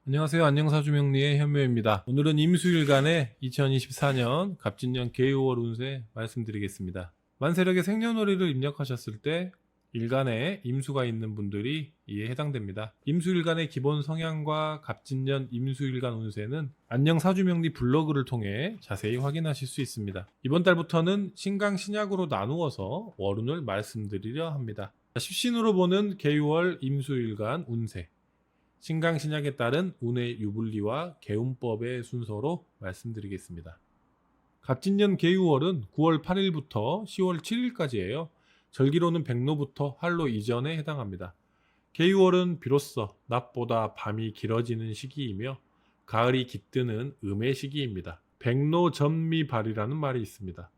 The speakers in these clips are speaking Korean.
안녕하세요. 안녕사주명리의 현묘입니다. 오늘은 임수일간의 2024년 갑진년 개유월 운세 말씀드리겠습니다. 만세력의 생년월일을 입력하셨을 때 일간에 임수가 있는 분들이 이에 해당됩니다. 임수일간의 기본 성향과 갑진년 임수일간 운세는 안녕사주명리 블로그를 통해 자세히 확인하실 수 있습니다. 이번 달부터는 신강신약으로 나누어서 월운을 말씀드리려 합니다. 십신으로 보는 개유월 임수일간 운세, 신강신약에 따른 운의 유불리와 개운법의 순서로 말씀드리겠습니다. 갑진년 개유월은 9월 8일부터 10월 7일까지예요. 절기로는 백로부터 할로 이전에 해당합니다. 개유월은 비로소 낮보다 밤이 길어지는 시기이며 가을이 깃드는 음의 시기입니다. 백로전미발이라는 말이 있습니다.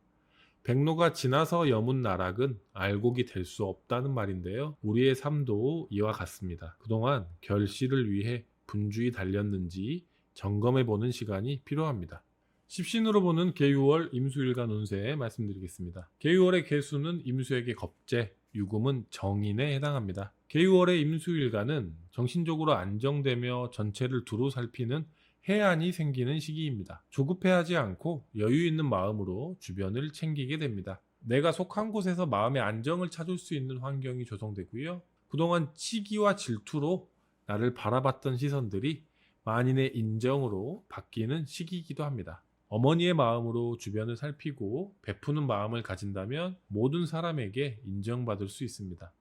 백로가 지나서 여문 나락은 알곡이 될 수 없다는 말인데요. 우리의 삶도 이와 같습니다. 그동안 결실을 위해 분주히 달렸는지 점검해 보는 시간이 필요합니다. 십신으로 보는 개유월 임수일간 운세 말씀드리겠습니다. 개유월의 개수는 임수에게 겁재, 유금은 정인에 해당합니다. 개유월의 임수일간은 정신적으로 안정되며 전체를 두루 살피는 해안이 생기는 시기입니다. 조급해하지 않고 여유 있는 마음으로 주변을 챙기게 됩니다. 내가 속한 곳에서 마음의 안정을 찾을 수 있는 환경이 조성되고요. 그동안 치기와 질투로 나를 바라봤던 시선들이 만인의 인정으로 바뀌는 시기이기도 합니다. 어머니의 마음으로 주변을 살피고 베푸는 마음을 가진다면 모든 사람에게 인정받을 수 있습니다.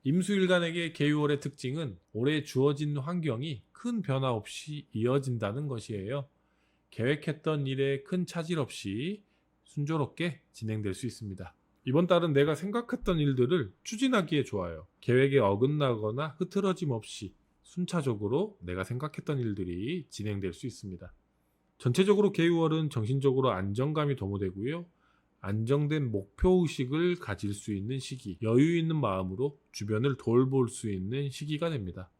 임수일간에게 개유월의 특징은 올해 주어진 환경이 큰 변화 없이 이어진다는 것이에요. 계획했던 일에 큰 차질 없이 순조롭게 진행될 수 있습니다. 이번 달은 내가 생각했던 일들을 추진하기에 좋아요. 계획에 어긋나거나 흐트러짐 없이 순차적으로 내가 생각했던 일들이 진행될 수 있습니다. 전체적으로 개유월은 정신적으로 안정감이 도모되고요. 안정된 목표의식을 가질 수 있는 시기, 여유 있는 마음으로 주변을 돌볼 수 있는 시기가 됩니다.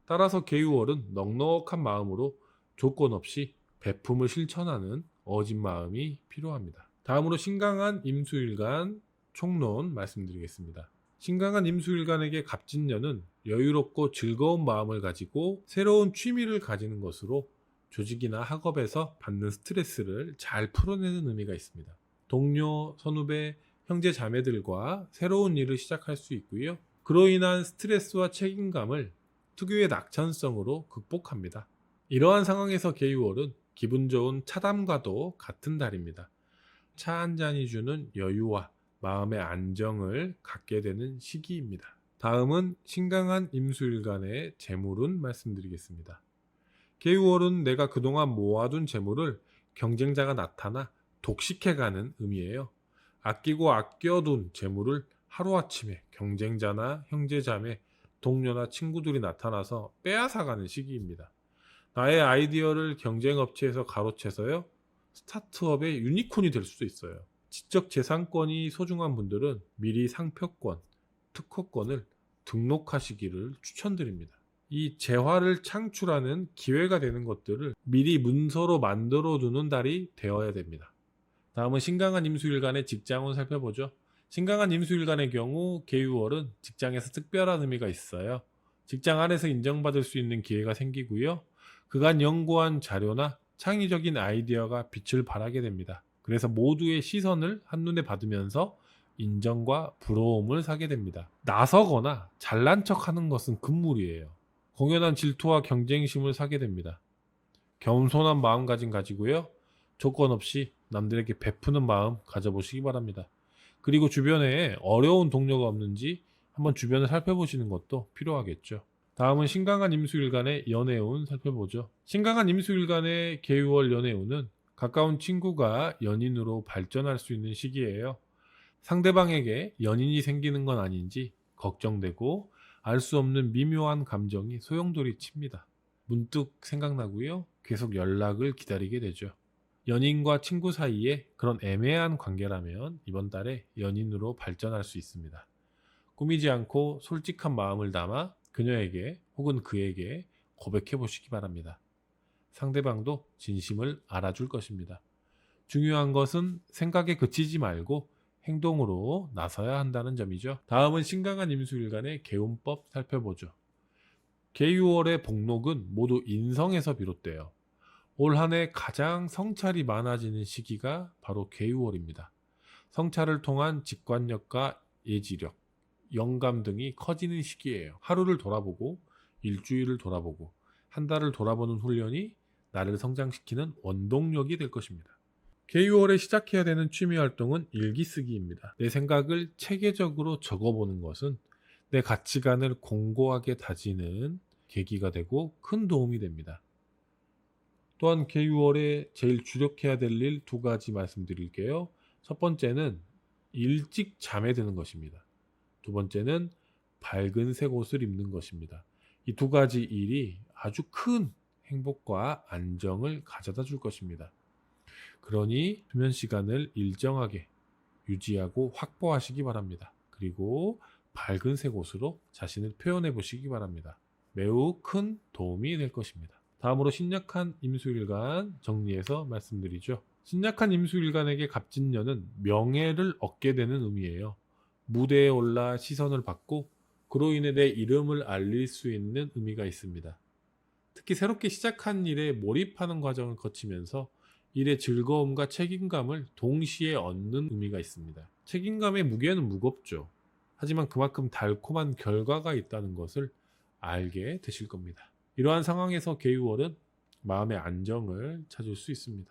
따라서 개유월은 넉넉한 마음으로 조건 없이 베품을 실천하는 어진 마음이 필요합니다. 다음으로 신강한 임수일간 총론 말씀드리겠습니다. 신강한 임수일간에게 갑진년은 여유롭고 즐거운 마음을 가지고 새로운 취미를 가지는 것으로 조직이나 학업에서 받는 스트레스를 잘 풀어내는 의미가 있습니다. 동료, 선후배, 형제 자매들과 새로운 일을 시작할 수 있고요. 그로 인한 스트레스와 책임감을 특유의 낙천성으로 극복합니다. 이러한 상황에서 개유월은 기분 좋은 차담과도 같은 달입니다. 차 한 잔이 주는 여유와 마음의 안정을 갖게 되는 시기입니다. 다음은 신강한 임수일간의 재물운 말씀드리겠습니다. 개유월은 내가 그동안 모아둔 재물을 경쟁자가 나타나 독식해가는 의미예요. 아끼고 아껴둔 재물을 하루아침에 경쟁자나 형제자매, 동료나 친구들이 나타나서 빼앗아가는 시기입니다. 나의 아이디어를 경쟁업체에서 가로채서요, 스타트업의 유니콘이 될 수도 있어요. 지적재산권이 소중한 분들은 미리 상표권, 특허권을 등록하시기를 추천드립니다. 이 재화를 창출하는 기회가 되는 것들을 미리 문서로 만들어 두는 달이 되어야 됩니다. 다음은 신강한 임수일간의 직장운 살펴보죠. 신강한 임수일간의 경우 개유월은 직장에서 특별한 의미가 있어요. 직장 안에서 인정받을 수 있는 기회가 생기고요. 그간 연구한 자료나 창의적인 아이디어가 빛을 발하게 됩니다. 그래서 모두의 시선을 한눈에 받으면서 인정과 부러움을 사게 됩니다. 나서거나 잘난 척하는 것은 금물이에요. 공연한 질투와 경쟁심을 사게 됩니다. 겸손한 마음가짐 가지고요. 조건 없이 남들에게 베푸는 마음 가져보시기 바랍니다. 그리고 주변에 어려운 동료가 없는지 한번 주변을 살펴보시는 것도 필요하겠죠. 다음은 신강한 임수일간의 연애운 살펴보죠. 신강한 임수일간의 개유월 연애운은 가까운 친구가 연인으로 발전할 수 있는 시기예요. 상대방에게 연인이 생기는 건 아닌지 걱정되고 알 수 없는 미묘한 감정이 소용돌이 칩니다. 문득 생각나고요. 계속 연락을 기다리게 되죠. 연인과 친구 사이에 그런 애매한 관계라면 이번 달에 연인으로 발전할 수 있습니다. 꾸미지 않고 솔직한 마음을 담아 그녀에게 혹은 그에게 고백해 보시기 바랍니다. 상대방도 진심을 알아줄 것입니다. 중요한 것은 생각에 그치지 말고 행동으로 나서야 한다는 점이죠. 다음은 신강한 임수일간의 개운법 살펴보죠. 개유월의 복록은 모두 인성에서 비롯돼요. 올 한 해 가장 성찰이 많아지는 시기가 바로 개유월입니다. 성찰을 통한 직관력과 예지력, 영감 등이 커지는 시기예요. 하루를 돌아보고 일주일을 돌아보고 한 달을 돌아보는 훈련이 나를 성장시키는 원동력이 될 것입니다. 개유월에 시작해야 되는 취미 활동은 일기쓰기입니다. 내 생각을 체계적으로 적어보는 것은 내 가치관을 공고하게 다지는 계기가 되고 큰 도움이 됩니다. 또한 개유월에 제일 주력해야 될 일 두 가지 말씀드릴게요. 첫 번째는 일찍 잠에 드는 것입니다. 두 번째는 밝은색 옷을 입는 것입니다. 이 두 가지 일이 아주 큰 행복과 안정을 가져다 줄 것입니다. 그러니 수면 시간을 일정하게 유지하고 확보하시기 바랍니다. 그리고 밝은색 옷으로 자신을 표현해 보시기 바랍니다. 매우 큰 도움이 될 것입니다. 다음으로 신약한 임수일간 정리해서 말씀드리죠. 신약한 임수일간에게 갑진년은 명예를 얻게 되는 의미예요. 무대에 올라 시선을 받고 그로 인해 내 이름을 알릴 수 있는 의미가 있습니다. 특히 새롭게 시작한 일에 몰입하는 과정을 거치면서 일의 즐거움과 책임감을 동시에 얻는 의미가 있습니다. 책임감의 무게는 무겁죠. 하지만 그만큼 달콤한 결과가 있다는 것을 알게 되실 겁니다. 이러한 상황에서 개유월은 마음의 안정을 찾을 수 있습니다.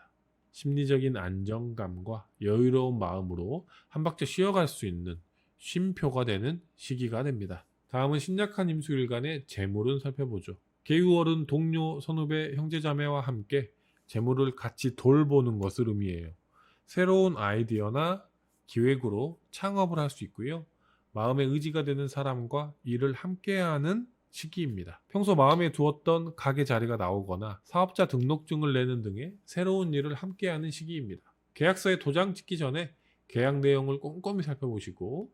심리적인 안정감과 여유로운 마음으로 한 박자 쉬어갈 수 있는 쉼표가 되는 시기가 됩니다. 다음은 신약한 임수일간의 재물은 살펴보죠. 개유월은 동료, 선후배, 형제자매와 함께 재물을 같이 돌보는 것을 의미해요. 새로운 아이디어나 기획으로 창업을 할 수 있고요. 마음의 의지가 되는 사람과 일을 함께하는 시기입니다. 평소 마음에 두었던 가게 자리가 나오거나 사업자 등록증을 내는 등의 새로운 일을 함께하는 시기입니다. 계약서에 도장 찍기 전에 계약 내용을 꼼꼼히 살펴보시고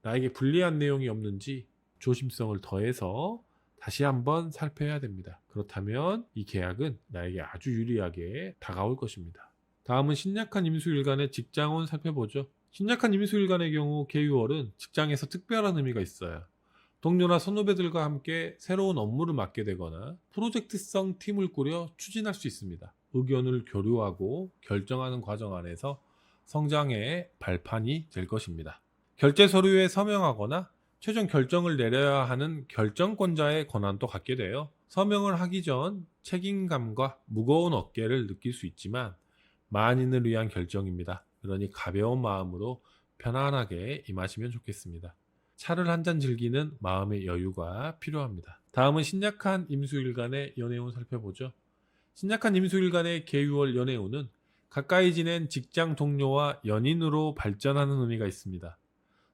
나에게 불리한 내용이 없는지 조심성을 더해서 다시 한번 살펴야 됩니다. 그렇다면 이 계약은 나에게 아주 유리하게 다가올 것입니다. 다음은 신약한 임수일간의 직장운 살펴보죠. 신약한 임수일간의 경우 개유월은 직장에서 특별한 의미가 있어요. 동료나 선후배들과 함께 새로운 업무를 맡게 되거나 프로젝트성 팀을 꾸려 추진할 수 있습니다. 의견을 교류하고 결정하는 과정 안에서 성장의 발판이 될 것입니다. 결제 서류에 서명하거나 최종 결정을 내려야 하는 결정권자의 권한도 갖게 돼요. 서명을 하기 전 책임감과 무거운 어깨를 느낄 수 있지만 만인을 위한 결정입니다. 그러니 가벼운 마음으로 편안하게 임하시면 좋겠습니다. 차를 한 잔 즐기는 마음의 여유가 필요합니다. 다음은 신약한 임수일간의 연애운 살펴보죠. 신약한 임수일간의 개유월 연애운은 가까이 지낸 직장 동료와 연인으로 발전하는 의미가 있습니다.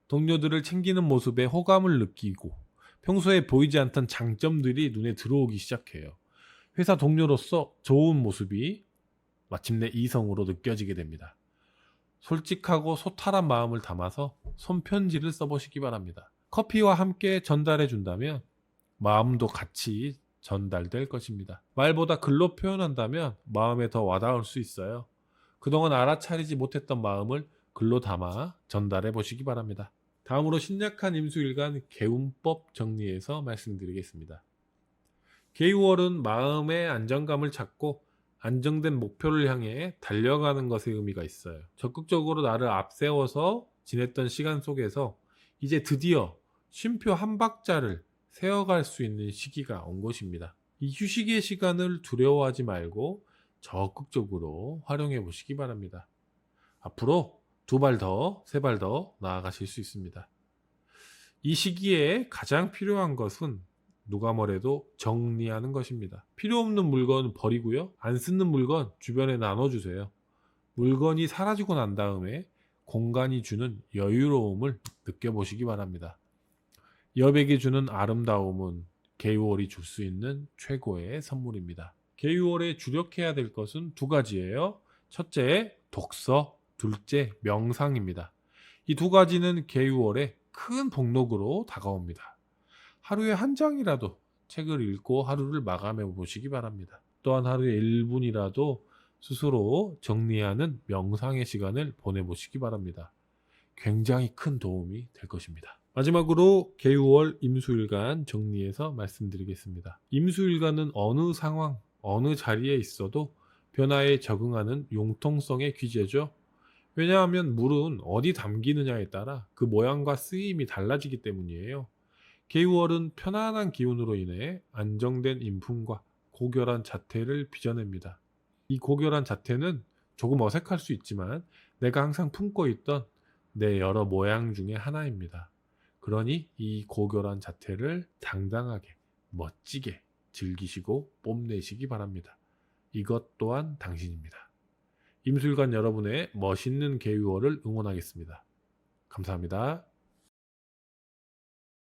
동료들을 챙기는 모습에 호감을 느끼고 평소에 보이지 않던 장점들이 눈에 들어오기 시작해요. 회사 동료로서 좋은 모습이 마침내 이성으로 느껴지게 됩니다. 솔직하고 소탈한 마음을 담아서 손편지를 써보시기 바랍니다. 커피와 함께 전달해 준다면 마음도 같이 전달될 것입니다. 말보다 글로 표현한다면 마음에 더 와닿을 수 있어요. 그동안 알아차리지 못했던 마음을 글로 담아 전달해 보시기 바랍니다. 다음으로 신약한 임수일간 개운법 정리해서 말씀드리겠습니다. 개유월은 마음의 안정감을 찾고 안정된 목표를 향해 달려가는 것의 의미가 있어요. 적극적으로 나를 앞세워서 지냈던 시간 속에서 이제 드디어 쉼표 한 박자를 세어갈 수 있는 시기가 온 것입니다. 이 휴식의 시간을 두려워하지 말고 적극적으로 활용해 보시기 바랍니다. 앞으로 두 발 더, 세 발 더 나아가실 수 있습니다. 이 시기에 가장 필요한 것은 누가 뭐래도 정리하는 것입니다. 필요 없는 물건 버리고요. 안 쓰는 물건 주변에 나눠주세요. 물건이 사라지고 난 다음에 공간이 주는 여유로움을 느껴보시기 바랍니다. 여백이 주는 아름다움은 개유월이 줄 수 있는 최고의 선물입니다. 개유월에 주력해야 될 것은 두 가지예요. 첫째, 독서, 둘째, 명상입니다. 이 두 가지는 개유월에 큰 복록으로 다가옵니다. 하루에 한 장이라도 책을 읽고 하루를 마감해 보시기 바랍니다. 또한 하루에 1분이라도 스스로 정리하는 명상의 시간을 보내보시기 바랍니다. 굉장히 큰 도움이 될 것입니다. 마지막으로 개유월 임수일간 정리해서 말씀드리겠습니다. 임수일간은 어느 상황, 어느 자리에 있어도 변화에 적응하는 융통성의 귀재죠. 왜냐하면 물은 어디 담기느냐에 따라 그 모양과 쓰임이 달라지기 때문이에요. 개유월은 편안한 기운으로 인해 안정된 인품과 고결한 자태를 빚어냅니다. 이 고결한 자태는 조금 어색할 수 있지만 내가 항상 품고 있던 내 여러 모양 중에 하나입니다. 그러니 이 고결한 자태를 당당하게, 멋지게 즐기시고 뽐내시기 바랍니다. 이것 또한 당신입니다. 임술관 여러분의 멋있는 개유월을 응원하겠습니다. 감사합니다.